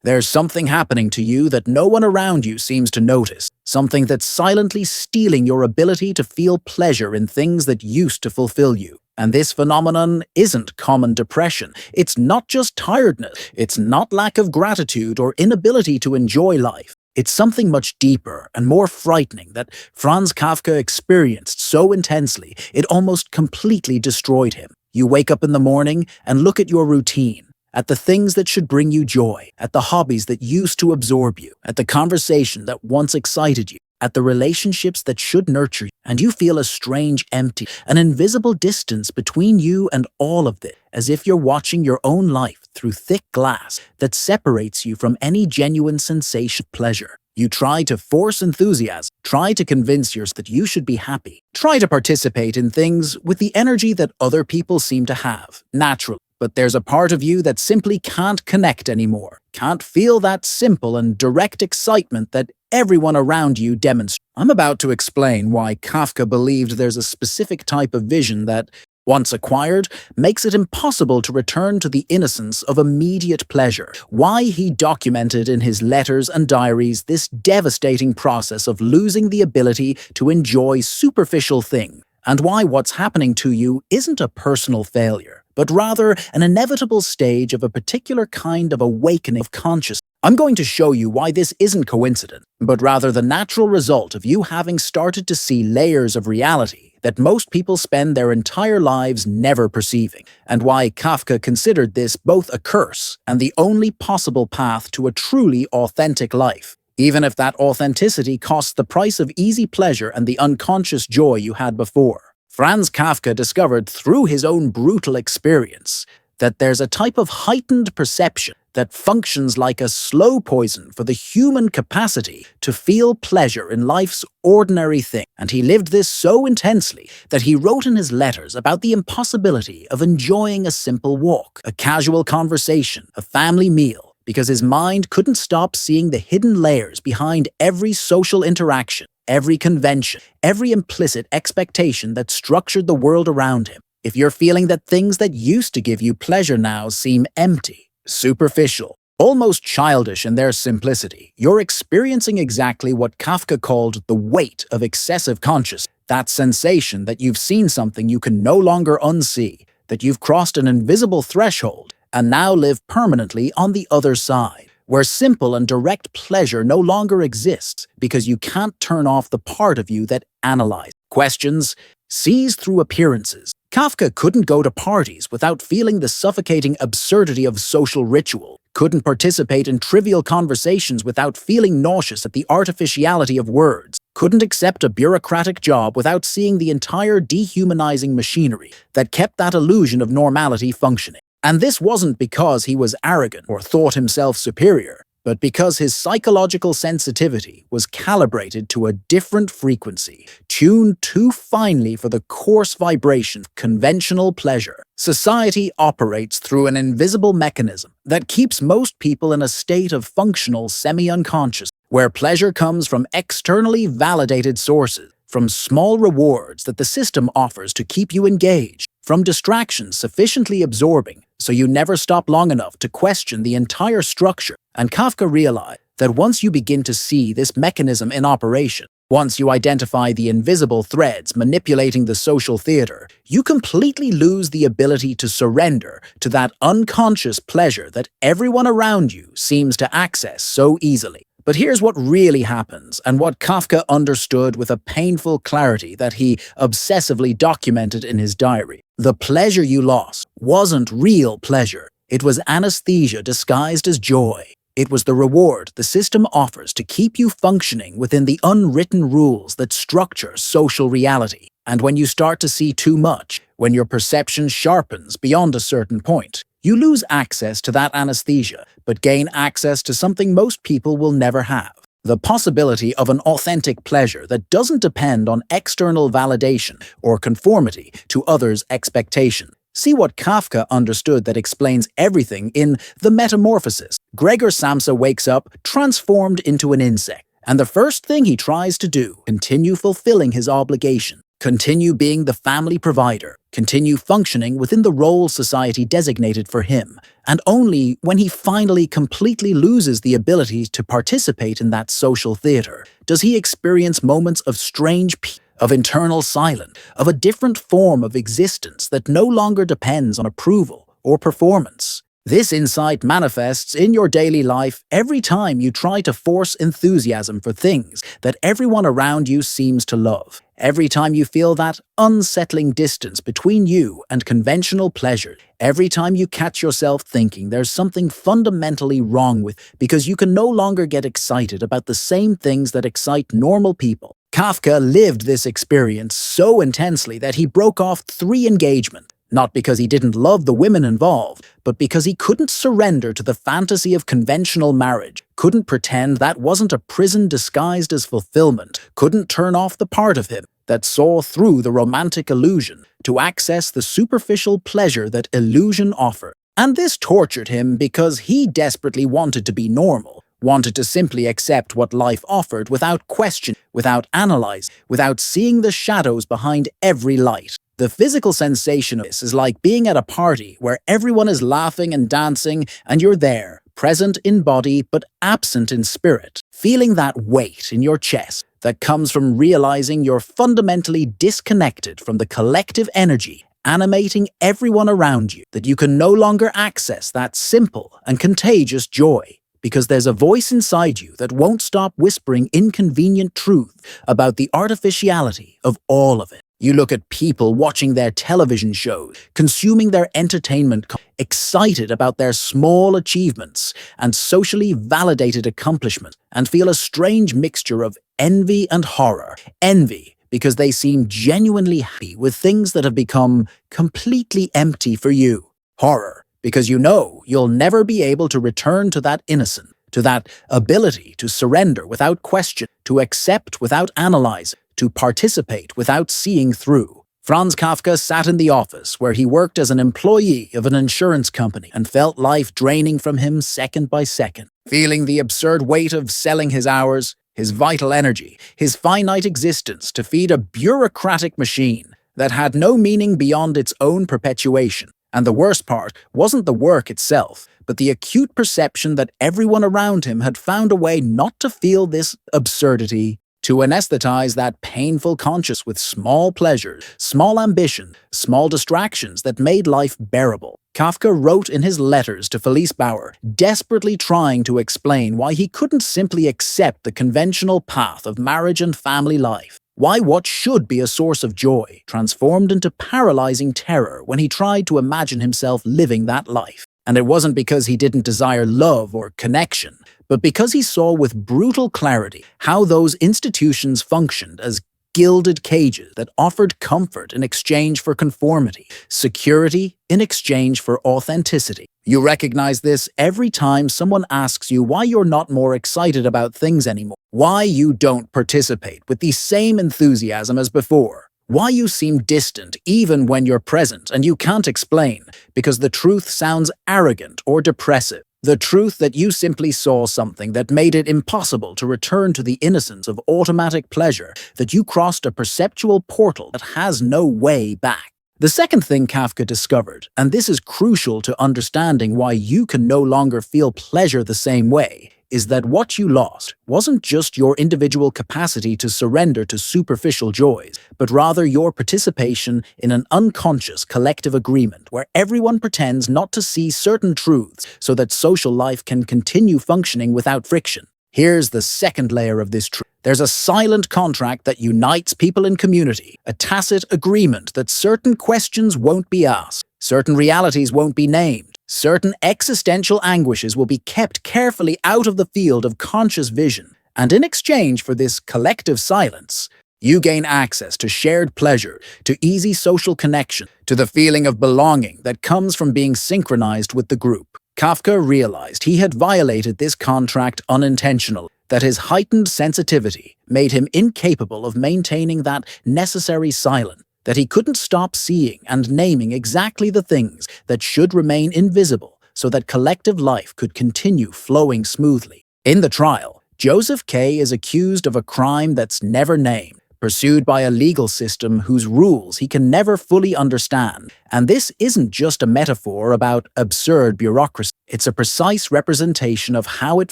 There's something happening to you that no one around you seems to notice, something that's silently stealing your ability to feel pleasure in things that used to fulfill you. And this phenomenon isn't common depression. It's not just tiredness. It's not lack of gratitude or inability to enjoy life. It's something much deeper and more frightening that Franz Kafka experienced so intensely it almost completely destroyed him. You wake up in the morning and look at your routine, at the things that should bring you joy, at the hobbies that used to absorb you, at the conversation that once excited you, at the relationships that should nurture you, and you feel a strange empty, an invisible distance between you and all of this, as if you're watching your own life through thick glass that separates you from any genuine sensation of pleasure. You try to force enthusiasm, try to convince yourself that you should be happy, try to participate in things with the energy that other people seem to have, naturally. But there's a part of you that simply can't connect anymore, can't feel that simple and direct excitement that everyone around you demonstrates. I'm about to explain why Kafka believed there's a specific type of vision that, once acquired, makes it impossible to return to the innocence of immediate pleasure, why he documented in his letters and diaries this devastating process of losing the ability to enjoy superficial things, and why what's happening to you isn't a personal failure, but rather an inevitable stage of a particular kind of awakening of consciousness. I'm going to show you why this isn't coincidence, but rather the natural result of you having started to see layers of reality that most people spend their entire lives never perceiving, and why Kafka considered this both a curse and the only possible path to a truly authentic life, even if that authenticity costs the price of easy pleasure and the unconscious joy you had before. Franz Kafka discovered through his own brutal experience that there's a type of heightened perception that functions like a slow poison for the human capacity to feel pleasure in life's ordinary thing. And he lived this so intensely that he wrote in his letters about the impossibility of enjoying a simple walk, a casual conversation, a family meal, because his mind couldn't stop seeing the hidden layers behind every social interaction, every convention, every implicit expectation that structured the world around him. If you're feeling that things that used to give you pleasure now seem empty, superficial, almost childish in their simplicity, you're experiencing exactly what Kafka called the weight of excessive consciousness, that sensation that you've seen something you can no longer unsee, that you've crossed an invisible threshold and now live permanently on the other side, where simple and direct pleasure no longer exists because you can't turn off the part of you that analyzes, questions, sees through appearances. Kafka couldn't go to parties without feeling the suffocating absurdity of social ritual, couldn't participate in trivial conversations without feeling nauseous at the artificiality of words, couldn't accept a bureaucratic job without seeing the entire dehumanizing machinery that kept that illusion of normality functioning. And this wasn't because he was arrogant or thought himself superior, but because his psychological sensitivity was calibrated to a different frequency, tuned too finely for the coarse vibration of conventional pleasure. Society operates through an invisible mechanism that keeps most people in a state of functional semi-unconscious, where pleasure comes from externally validated sources, from small rewards that the system offers to keep you engaged, from distractions sufficiently absorbing so you never stop long enough to question the entire structure. And Kafka realized that once you begin to see this mechanism in operation, once you identify the invisible threads manipulating the social theater, you completely lose the ability to surrender to that unconscious pleasure that everyone around you seems to access so easily. But here's what really happens, and what Kafka understood with a painful clarity that he obsessively documented in his diary. The pleasure you lost wasn't real pleasure. It was anesthesia disguised as joy. It was the reward the system offers to keep you functioning within the unwritten rules that structure social reality. And when you start to see too much, when your perception sharpens beyond a certain point, you lose access to that anesthesia, but gain access to something most people will never have. The possibility of an authentic pleasure that doesn't depend on external validation or conformity to others' expectation. See what Kafka understood that explains everything in The Metamorphosis. Gregor Samsa wakes up transformed into an insect, and the first thing he tries to do, continue fulfilling his obligation, continue being the family provider, continue functioning within the role society designated for him, and only when he finally completely loses the ability to participate in that social theater does he experience moments of strange peace, of internal silence, of a different form of existence that no longer depends on approval or performance. This insight manifests in your daily life every time you try to force enthusiasm for things that everyone around you seems to love. Every time you feel that unsettling distance between you and conventional pleasure. Every time you catch yourself thinking there's something fundamentally wrong with because you can no longer get excited about the same things that excite normal people. Kafka lived this experience so intensely that he broke off 3 engagements. Not because he didn't love the women involved, but because he couldn't surrender to the fantasy of conventional marriage, couldn't pretend that wasn't a prison disguised as fulfillment, couldn't turn off the part of him that saw through the romantic illusion to access the superficial pleasure that illusion offered. And this tortured him because he desperately wanted to be normal, wanted to simply accept what life offered without question, without analyze, without seeing the shadows behind every light. The physical sensation of this is like being at a party where everyone is laughing and dancing and you're there, present in body but absent in spirit, feeling that weight in your chest that comes from realizing you're fundamentally disconnected from the collective energy animating everyone around you, that you can no longer access that simple and contagious joy because there's a voice inside you that won't stop whispering inconvenient truth about the artificiality of all of it. You look at people watching their television shows, consuming their entertainment, excited about their small achievements and socially validated accomplishments, and feel a strange mixture of envy and horror. Envy, because they seem genuinely happy with things that have become completely empty for you. Horror, because you know you'll never be able to return to that innocence, to that ability to surrender without question, to accept without analyzing, to participate without seeing through. Franz Kafka sat in the office where he worked as an employee of an insurance company and felt life draining from him second by second, feeling the absurd weight of selling his hours, his vital energy, his finite existence to feed a bureaucratic machine that had no meaning beyond its own perpetuation. And the worst part wasn't the work itself, but the acute perception that everyone around him had found a way not to feel this absurdity, to anesthetize that painful conscience with small pleasures, small ambition, small distractions that made life bearable. Kafka wrote in his letters to Felice Bauer, desperately trying to explain why he couldn't simply accept the conventional path of marriage and family life. Why what should be a source of joy transformed into paralyzing terror when he tried to imagine himself living that life. And it wasn't because he didn't desire love or connection, but because he saw with brutal clarity how those institutions functioned as gilded cages that offered comfort in exchange for conformity, security in exchange for authenticity. You recognize this every time someone asks you why you're not more excited about things anymore, why you don't participate with the same enthusiasm as before, why you seem distant even when you're present and you can't explain because the truth sounds arrogant or depressive. The truth that you simply saw something that made it impossible to return to the innocence of automatic pleasure, that you crossed a perceptual portal that has no way back. The second thing Kafka discovered, and this is crucial to understanding why you can no longer feel pleasure the same way, is that what you lost wasn't just your individual capacity to surrender to superficial joys, but rather your participation in an unconscious collective agreement where everyone pretends not to see certain truths so that social life can continue functioning without friction. Here's the second layer of this truth. There's a silent contract that unites people in community, a tacit agreement that certain questions won't be asked, certain realities won't be named, certain existential anguishes will be kept carefully out of the field of conscious vision. And in exchange for this collective silence, you gain access to shared pleasure, to easy social connection, to the feeling of belonging that comes from being synchronized with the group. Kafka realized he had violated this contract unintentionally, that his heightened sensitivity made him incapable of maintaining that necessary silence, that he couldn't stop seeing and naming exactly the things that should remain invisible so that collective life could continue flowing smoothly. In the trial, Joseph K. is accused of a crime that's never named, pursued by a legal system whose rules he can never fully understand. And this isn't just a metaphor about absurd bureaucracy. It's a precise representation of how it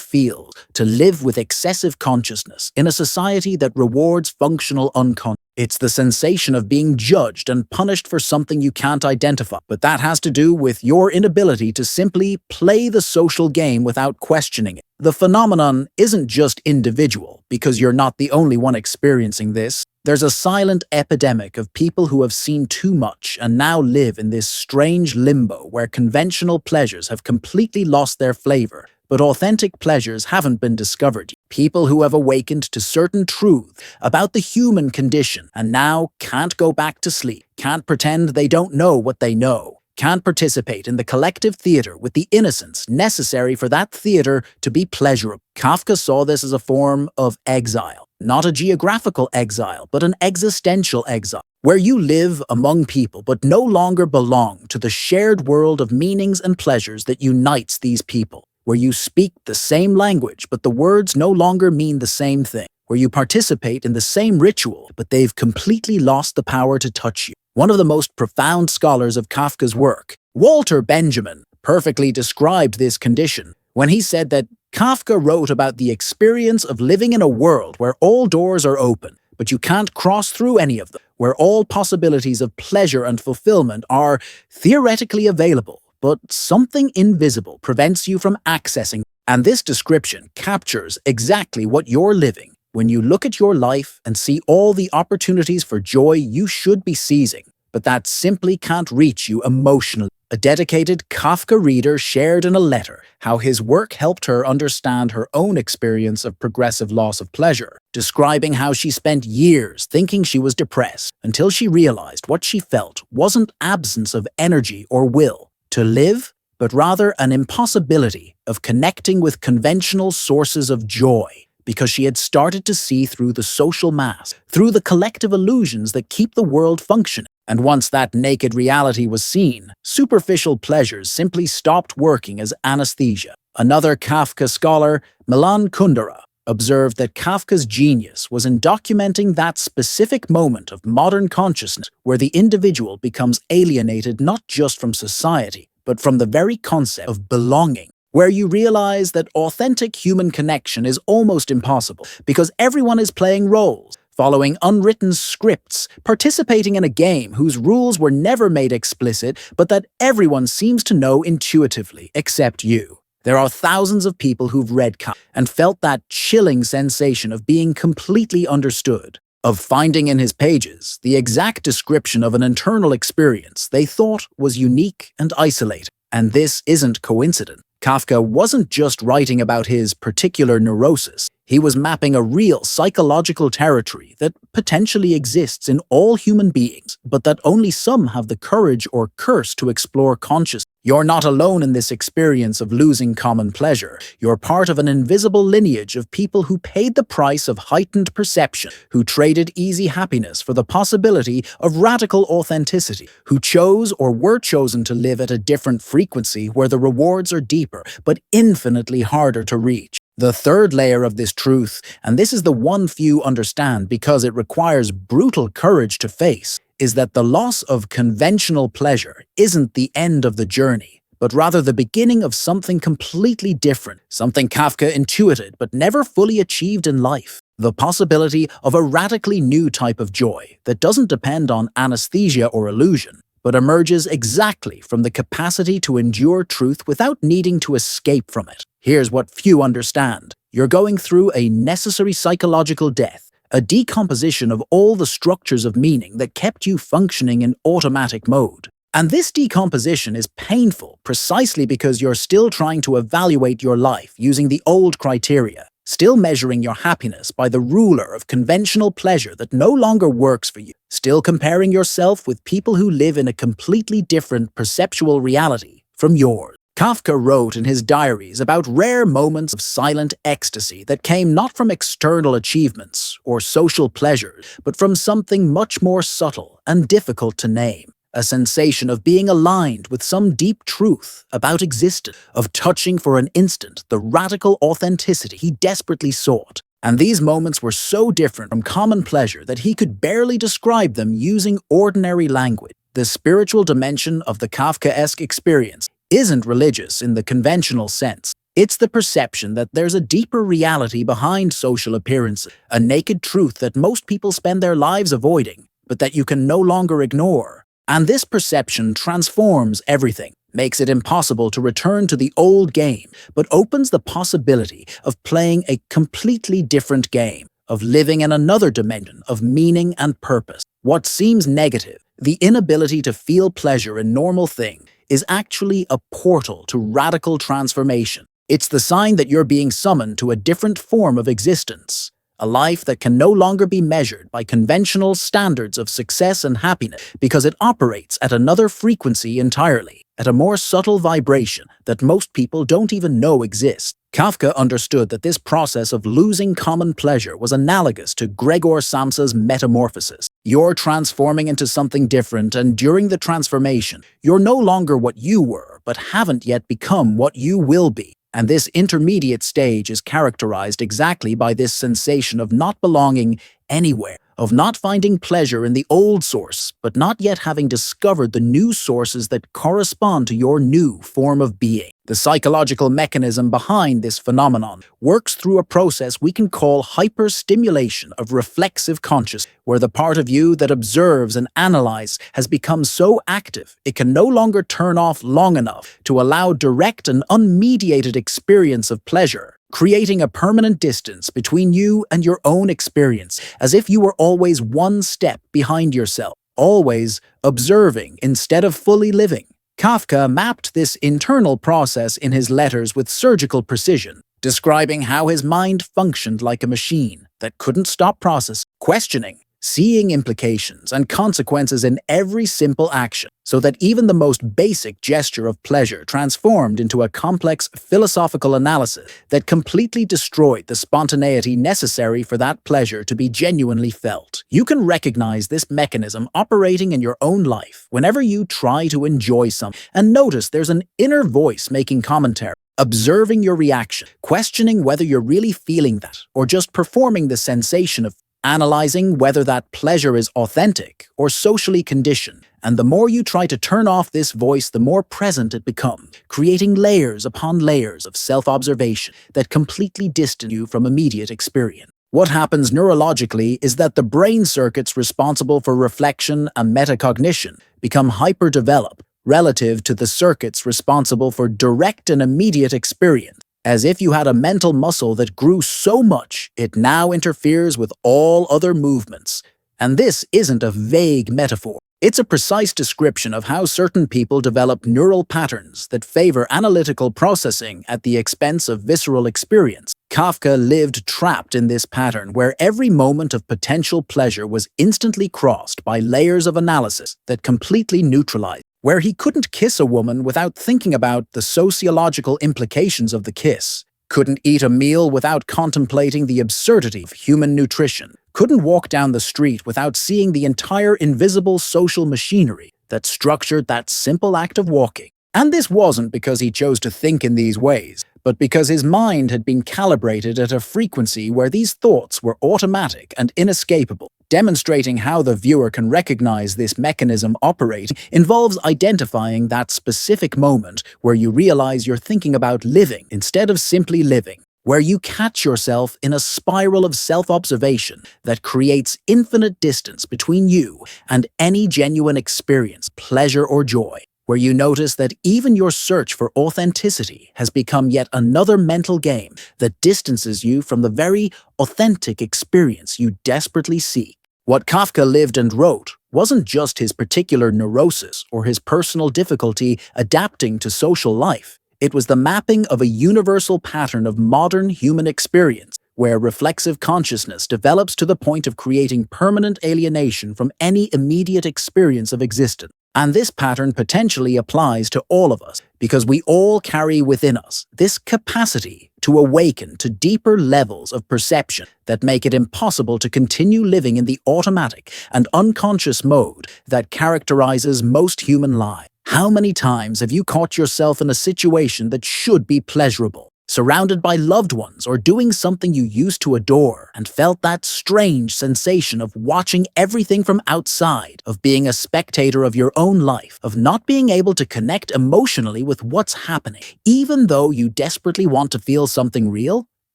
feels to live with excessive consciousness in a society that rewards functional unconsciousness. It's the sensation of being judged and punished for something you can't identify, but that has to do with your inability to simply play the social game without questioning it. The phenomenon isn't just individual, because you're not the only one experiencing this. There's a silent epidemic of people who have seen too much and now live in this strange limbo where conventional pleasures have completely lost their flavor, but authentic pleasures haven't been discovered. People who have awakened to certain truths about the human condition and now can't go back to sleep, can't pretend they don't know what they know, can't participate in the collective theater with the innocence necessary for that theater to be pleasurable. Kafka saw this as a form of exile, not a geographical exile, but an existential exile, where you live among people but no longer belong to the shared world of meanings and pleasures that unites these people, where you speak the same language but the words no longer mean the same thing, where you participate in the same ritual but they've completely lost the power to touch you. One of the most profound scholars of Kafka's work, Walter Benjamin, perfectly described this condition when he said that Kafka wrote about the experience of living in a world where all doors are open, but you can't cross through any of them, where all possibilities of pleasure and fulfillment are theoretically available, but something invisible prevents you from accessing. And this description captures exactly what you're living when you look at your life and see all the opportunities for joy you should be seizing, but that simply can't reach you emotionally. A dedicated Kafka reader shared in a letter how his work helped her understand her own experience of progressive loss of pleasure, describing how she spent years thinking she was depressed until she realized what she felt wasn't absence of energy or will to live, but rather an impossibility of connecting with conventional sources of joy, because she had started to see through the social mask, through the collective illusions that keep the world functioning. And once that naked reality was seen, superficial pleasures simply stopped working as anesthesia. Another Kafka scholar, Milan Kundera, observed that Kafka's genius was in documenting that specific moment of modern consciousness where the individual becomes alienated not just from society, but from the very concept of belonging, where you realize that authentic human connection is almost impossible because everyone is playing roles, following unwritten scripts, participating in a game whose rules were never made explicit, but that everyone seems to know intuitively, except you. There are thousands of people who've read Kafka and felt that chilling sensation of being completely understood, of finding in his pages the exact description of an internal experience they thought was unique and isolated. And this isn't coincidence. Kafka wasn't just writing about his particular neurosis. He was mapping a real psychological territory that potentially exists in all human beings, but that only some have the courage or curse to explore consciously. You're not alone in this experience of losing common pleasure. You're part of an invisible lineage of people who paid the price of heightened perception, who traded easy happiness for the possibility of radical authenticity, who chose or were chosen to live at a different frequency where the rewards are deeper, but infinitely harder to reach. The third layer of this truth, and this is the one few understand because it requires brutal courage to face, is that the loss of conventional pleasure isn't the end of the journey, but rather the beginning of something completely different, something Kafka intuited but never fully achieved in life. The possibility of a radically new type of joy that doesn't depend on anesthesia or illusion, but emerges exactly from the capacity to endure truth without needing to escape from it. Here's what few understand. You're going through a necessary psychological death, a decomposition of all the structures of meaning that kept you functioning in automatic mode. And this decomposition is painful precisely because you're still trying to evaluate your life using the old criteria, still measuring your happiness by the ruler of conventional pleasure that no longer works for you, still comparing yourself with people who live in a completely different perceptual reality from yours. Kafka wrote in his diaries about rare moments of silent ecstasy that came not from external achievements or social pleasures, but from something much more subtle and difficult to name. A sensation of being aligned with some deep truth about existence, of touching for an instant the radical authenticity he desperately sought. And these moments were so different from common pleasure that he could barely describe them using ordinary language. The spiritual dimension of the Kafkaesque experience isn't religious in the conventional sense. It's the perception that there's a deeper reality behind social appearances, a naked truth that most people spend their lives avoiding, but that you can no longer ignore. And this perception transforms everything, makes it impossible to return to the old game, but opens the possibility of playing a completely different game, of living in another dimension of meaning and purpose. What seems negative, the inability to feel pleasure in normal things, is actually a portal to radical transformation. It's the sign that you're being summoned to a different form of existence, a life that can no longer be measured by conventional standards of success and happiness because it operates at another frequency entirely, at a more subtle vibration that most people don't even know exists. Kafka understood that this process of losing common pleasure was analogous to Gregor Samsa's metamorphosis. You're transforming into something different, and during the transformation, you're no longer what you were, but haven't yet become what you will be. And this intermediate stage is characterized exactly by this sensation of not belonging anywhere, of not finding pleasure in the old source, but not yet having discovered the new sources that correspond to your new form of being. The psychological mechanism behind this phenomenon works through a process we can call hyperstimulation of reflexive consciousness, where the part of you that observes and analyzes has become so active it can no longer turn off long enough to allow direct and unmediated experience of pleasure, creating a permanent distance between you and your own experience, as if you were always one step behind yourself, always observing instead of fully living. Kafka mapped this internal process in his letters with surgical precision, describing how his mind functioned like a machine that couldn't stop processing, questioning, seeing implications and consequences in every simple action, so that even the most basic gesture of pleasure transformed into a complex philosophical analysis that completely destroyed the spontaneity necessary for that pleasure to be genuinely felt. You can recognize this mechanism operating in your own life whenever you try to enjoy something, and notice there's an inner voice making commentary, observing your reaction, questioning whether you're really feeling that or just performing the sensation of analyzing whether that pleasure is authentic or socially conditioned. And the more you try to turn off this voice, the more present it becomes, creating layers upon layers of self-observation that completely distance you from immediate experience. What happens neurologically is that the brain circuits responsible for reflection and metacognition become hyper-developed relative to the circuits responsible for direct and immediate experience, as if you had a mental muscle that grew so much it now interferes with all other movements. And this isn't a vague metaphor. It's a precise description of how certain people develop neural patterns that favor analytical processing at the expense of visceral experience. Kafka lived trapped in this pattern where every moment of potential pleasure was instantly crossed by layers of analysis that completely neutralized, where he couldn't kiss a woman without thinking about the sociological implications of the kiss, couldn't eat a meal without contemplating the absurdity of human nutrition, couldn't walk down the street without seeing the entire invisible social machinery that structured that simple act of walking. And this wasn't because he chose to think in these ways, but because his mind had been calibrated at a frequency where these thoughts were automatic and inescapable. Demonstrating how the viewer can recognize this mechanism operating involves identifying that specific moment where you realize you're thinking about living instead of simply living, where you catch yourself in a spiral of self-observation that creates infinite distance between you and any genuine experience, pleasure or joy, where you notice that even your search for authenticity has become yet another mental game that distances you from the very authentic experience you desperately seek. What Kafka lived and wrote wasn't just his particular neurosis or his personal difficulty adapting to social life. It was the mapping of a universal pattern of modern human experience, where reflexive consciousness develops to the point of creating permanent alienation from any immediate experience of existence. And this pattern potentially applies to all of us, because we all carry within us this capacity to awaken to deeper levels of perception that make it impossible to continue living in the automatic and unconscious mode that characterizes most human lives. How many times have you caught yourself in a situation that should be pleasurable, surrounded by loved ones, or doing something you used to adore, and felt that strange sensation of watching everything from outside, of being a spectator of your own life, of not being able to connect emotionally with what's happening, even though you desperately want to feel something real?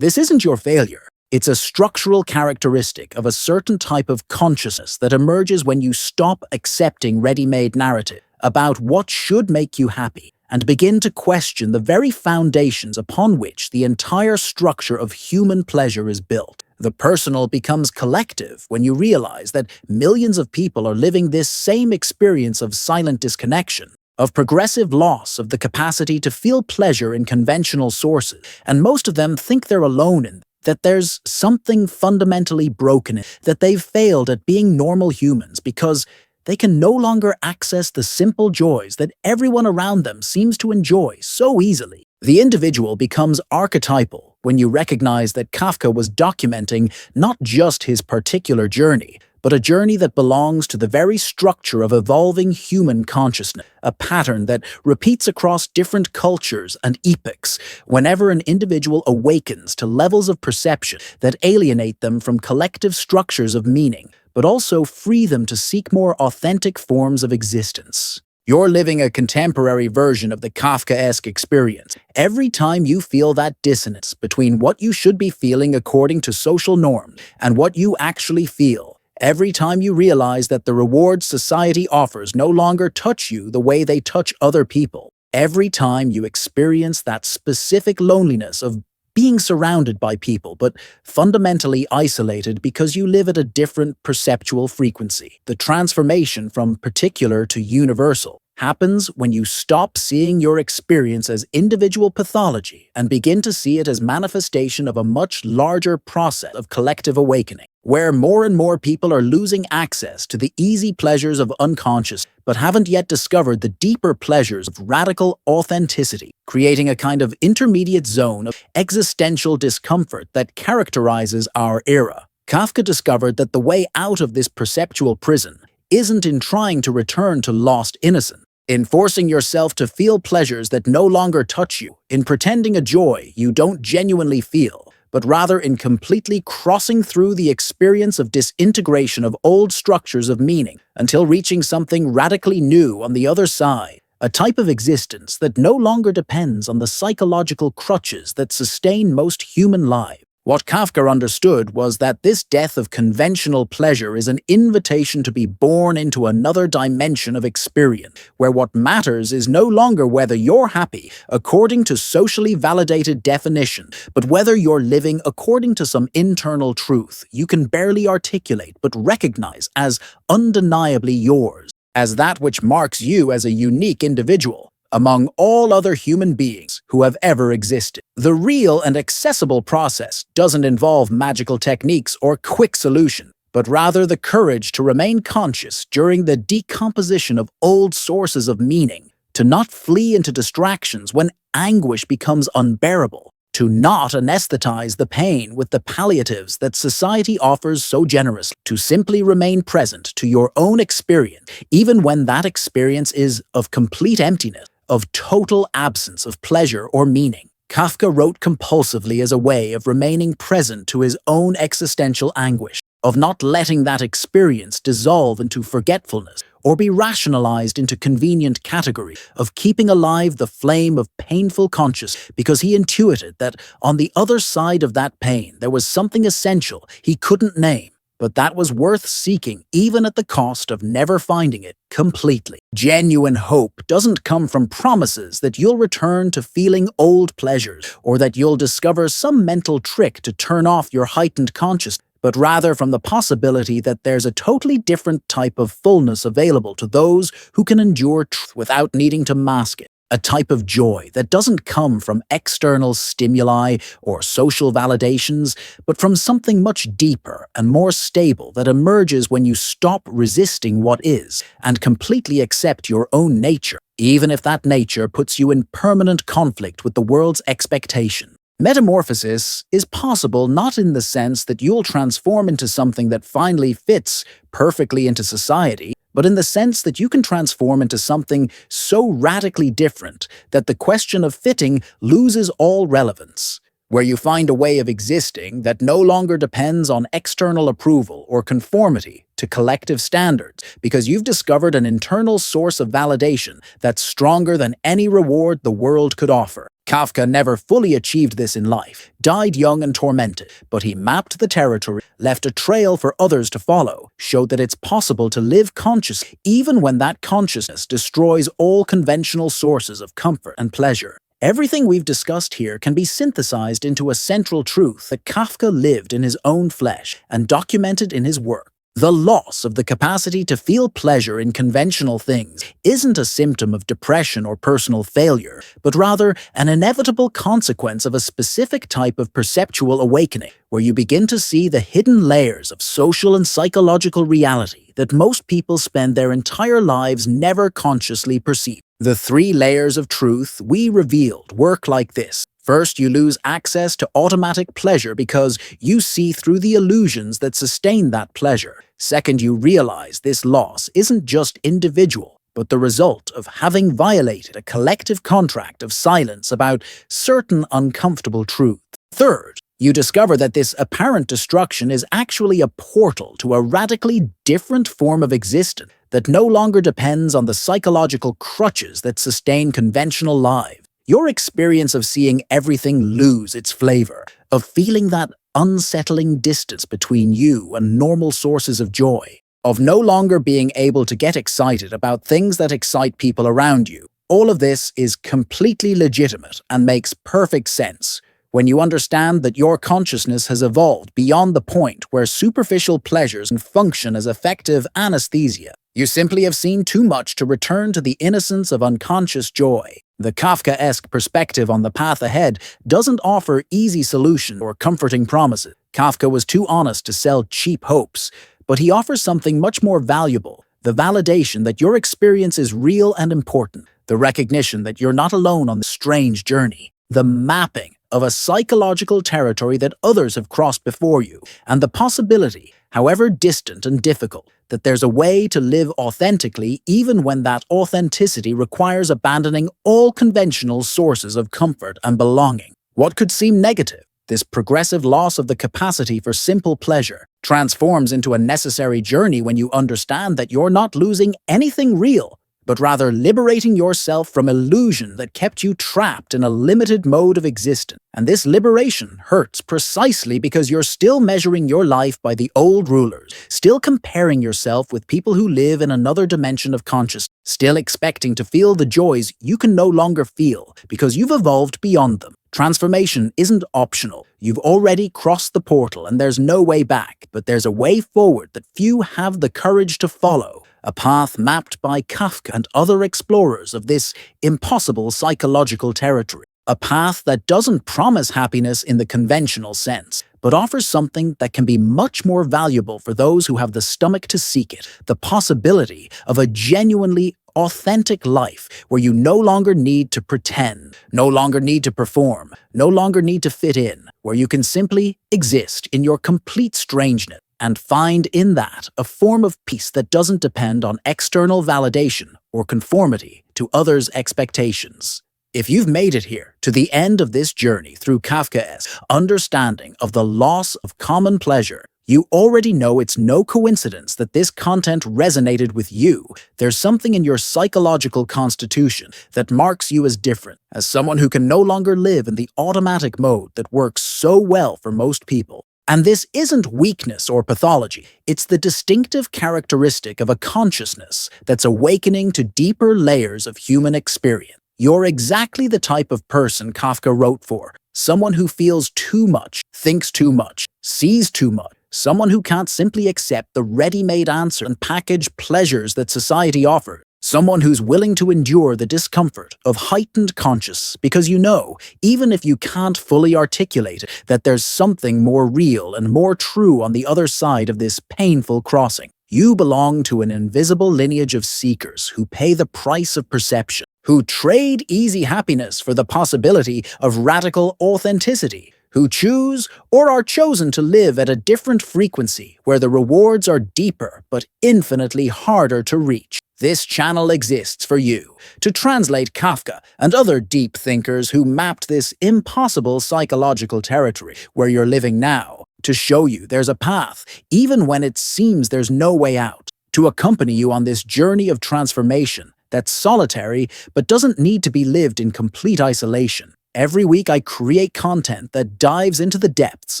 This isn't your failure. It's a structural characteristic of a certain type of consciousness that emerges when you stop accepting ready-made narrative about what should make you happy and begin to question the very foundations upon which the entire structure of human pleasure is built. The personal becomes collective when you realize that millions of people are living this same experience of silent disconnection, of progressive loss of the capacity to feel pleasure in conventional sources, and most of them think they're alone in that there's something fundamentally broken, that they've failed at being normal humans because they can no longer access the simple joys that everyone around them seems to enjoy so easily. The individual becomes archetypal when you recognize that Kafka was documenting not just his particular journey, but a journey that belongs to the very structure of evolving human consciousness, a pattern that repeats across different cultures and epochs whenever an individual awakens to levels of perception that alienate them from collective structures of meaning, but also free them to seek more authentic forms of existence. You're living a contemporary version of the Kafkaesque experience. Every time you feel that dissonance between what you should be feeling according to social norms and what you actually feel, every time you realize that the rewards society offers no longer touch you the way they touch other people, every time you experience that specific loneliness of being surrounded by people but fundamentally isolated because you live at a different perceptual frequency, the transformation from particular to universal happens when you stop seeing your experience as individual pathology and begin to see it as manifestation of a much larger process of collective awakening, where more and more people are losing access to the easy pleasures of unconscious but haven't yet discovered the deeper pleasures of radical authenticity, creating a kind of intermediate zone of existential discomfort that characterizes our era. Kafka discovered that the way out of this perceptual prison isn't in trying to return to lost innocence, in forcing yourself to feel pleasures that no longer touch you, in pretending a joy you don't genuinely feel, but rather in completely crossing through the experience of disintegration of old structures of meaning until reaching something radically new on the other side, a type of existence that no longer depends on the psychological crutches that sustain most human lives. What Kafka understood was that this death of conventional pleasure is an invitation to be born into another dimension of experience, where what matters is no longer whether you're happy according to socially validated definition, but whether you're living according to some internal truth you can barely articulate but recognize as undeniably yours, as that which marks you as a unique individual among all other human beings who have ever existed. The real and accessible process doesn't involve magical techniques or quick solution, but rather the courage to remain conscious during the decomposition of old sources of meaning, to not flee into distractions when anguish becomes unbearable, to not anesthetize the pain with the palliatives that society offers so generously, to simply remain present to your own experience, even when that experience is of complete emptiness, of total absence of pleasure or meaning. Kafka wrote compulsively as a way of remaining present to his own existential anguish, of not letting that experience dissolve into forgetfulness or be rationalized into convenient category, of keeping alive the flame of painful consciousness because he intuited that on the other side of that pain there was something essential he couldn't name, but that was worth seeking even at the cost of never finding it completely. Genuine hope doesn't come from promises that you'll return to feeling old pleasures or that you'll discover some mental trick to turn off your heightened consciousness, but rather from the possibility that there's a totally different type of fullness available to those who can endure truth without needing to mask it. A type of joy that doesn't come from external stimuli or social validations, but from something much deeper and more stable that emerges when you stop resisting what is and completely accept your own nature, even if that nature puts you in permanent conflict with the world's expectation. Metamorphosis is possible not in the sense that you'll transform into something that finally fits perfectly into society, but in the sense that you can transform into something so radically different that the question of fitting loses all relevance, where you find a way of existing that no longer depends on external approval or conformity to collective standards, because you've discovered an internal source of validation that's stronger than any reward the world could offer. Kafka never fully achieved this in life, died young and tormented, but he mapped the territory, left a trail for others to follow, showed that it's possible to live consciously even when that consciousness destroys all conventional sources of comfort and pleasure. Everything we've discussed here can be synthesized into a central truth that Kafka lived in his own flesh and documented in his work. The loss of the capacity to feel pleasure in conventional things isn't a symptom of depression or personal failure, but rather an inevitable consequence of a specific type of perceptual awakening, where you begin to see the hidden layers of social and psychological reality that most people spend their entire lives never consciously perceiving. The 3 layers of truth we revealed work like this. First, you lose access to automatic pleasure because you see through the illusions that sustain that pleasure. Second, you realize this loss isn't just individual, but the result of having violated a collective contract of silence about certain uncomfortable truths. Third, you discover that this apparent destruction is actually a portal to a radically different form of existence that no longer depends on the psychological crutches that sustain conventional lives. Your experience of seeing everything lose its flavor, of feeling that unsettling distance between you and normal sources of joy, of no longer being able to get excited about things that excite people around you. All of this is completely legitimate and makes perfect sense when you understand that your consciousness has evolved beyond the point where superficial pleasures can function as effective anesthesia. You simply have seen too much to return to the innocence of unconscious joy. The Kafkaesque perspective on the path ahead doesn't offer easy solutions or comforting promises. Kafka was too honest to sell cheap hopes, but he offers something much more valuable: the validation that your experience is real and important, the recognition that you're not alone on this strange journey, the mapping of a psychological territory that others have crossed before you, and the possibility, however distant and difficult, that there's a way to live authentically even when that authenticity requires abandoning all conventional sources of comfort and belonging. What could seem negative, this progressive loss of the capacity for simple pleasure, transforms into a necessary journey when you understand that you're not losing anything real, but rather liberating yourself from illusion that kept you trapped in a limited mode of existence. And this liberation hurts precisely because you're still measuring your life by the old rulers, still comparing yourself with people who live in another dimension of consciousness, still expecting to feel the joys you can no longer feel because you've evolved beyond them. Transformation isn't optional. You've already crossed the portal and there's no way back, but there's a way forward that few have the courage to follow. A path mapped by Kafka and other explorers of this impossible psychological territory. A path that doesn't promise happiness in the conventional sense, but offers something that can be much more valuable for those who have the stomach to seek it: the possibility of a genuinely authentic life where you no longer need to pretend, no longer need to perform, no longer need to fit in, where you can simply exist in your complete strangeness and find in that a form of peace that doesn't depend on external validation or conformity to others' expectations. If you've made it here, to the end of this journey through Kafka's understanding of the loss of common pleasure, you already know it's no coincidence that this content resonated with you. There's something in your psychological constitution that marks you as different, as someone who can no longer live in the automatic mode that works so well for most people. And this isn't weakness or pathology. It's the distinctive characteristic of a consciousness that's awakening to deeper layers of human experience. You're exactly the type of person Kafka wrote for. Someone who feels too much, thinks too much, sees too much. Someone who can't simply accept the ready-made answer and packaged pleasures that society offers. Someone who's willing to endure the discomfort of heightened consciousness because you know, even if you can't fully articulate it, that there's something more real and more true on the other side of this painful crossing. You belong to an invisible lineage of seekers who pay the price of perception, who trade easy happiness for the possibility of radical authenticity, who choose or are chosen to live at a different frequency where the rewards are deeper but infinitely harder to reach. This channel exists for you, to translate Kafka and other deep thinkers who mapped this impossible psychological territory where you're living now, to show you there's a path, even when it seems there's no way out, to accompany you on this journey of transformation that's solitary but doesn't need to be lived in complete isolation. Every week I create content that dives into the depths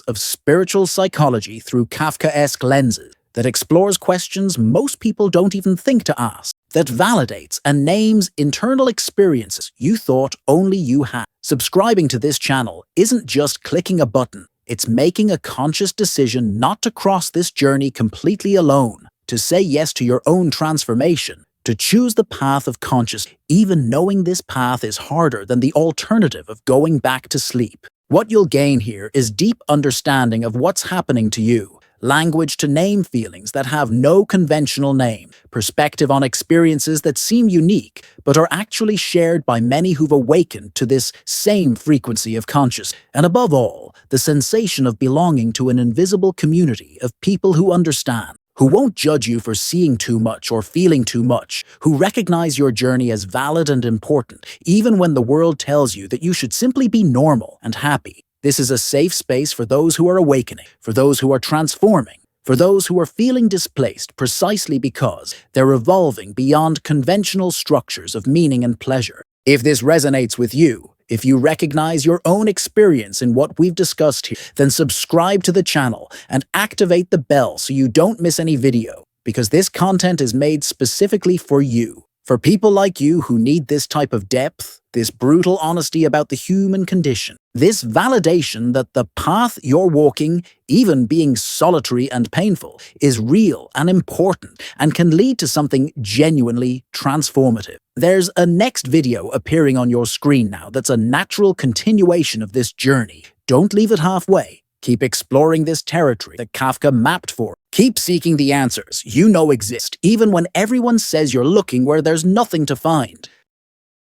of spiritual psychology through Kafkaesque lenses, that explores questions most people don't even think to ask, that validates and names internal experiences you thought only you had. Subscribing to this channel isn't just clicking a button, it's making a conscious decision not to cross this journey completely alone, to say yes to your own transformation, to choose the path of consciousness, even knowing this path is harder than the alternative of going back to sleep. What you'll gain here is deep understanding of what's happening to you, language to name feelings that have no conventional name, perspective on experiences that seem unique but are actually shared by many who've awakened to this same frequency of consciousness, and above all, the sensation of belonging to an invisible community of people who understand, who won't judge you for seeing too much or feeling too much, who recognize your journey as valid and important, even when the world tells you that you should simply be normal and happy. This is a safe space for those who are awakening, for those who are transforming, for those who are feeling displaced precisely because they're evolving beyond conventional structures of meaning and pleasure. If this resonates with you, if you recognize your own experience in what we've discussed here, then subscribe to the channel and activate the bell so you don't miss any video, because this content is made specifically for you. For people like you who need this type of depth, this brutal honesty about the human condition, this validation that the path you're walking, even being solitary and painful, is real and important and can lead to something genuinely transformative. There's a next video appearing on your screen now that's a natural continuation of this journey. Don't leave it halfway. Keep exploring this territory that Kafka mapped for. Keep seeking the answers you know exist, even when everyone says you're looking where there's nothing to find.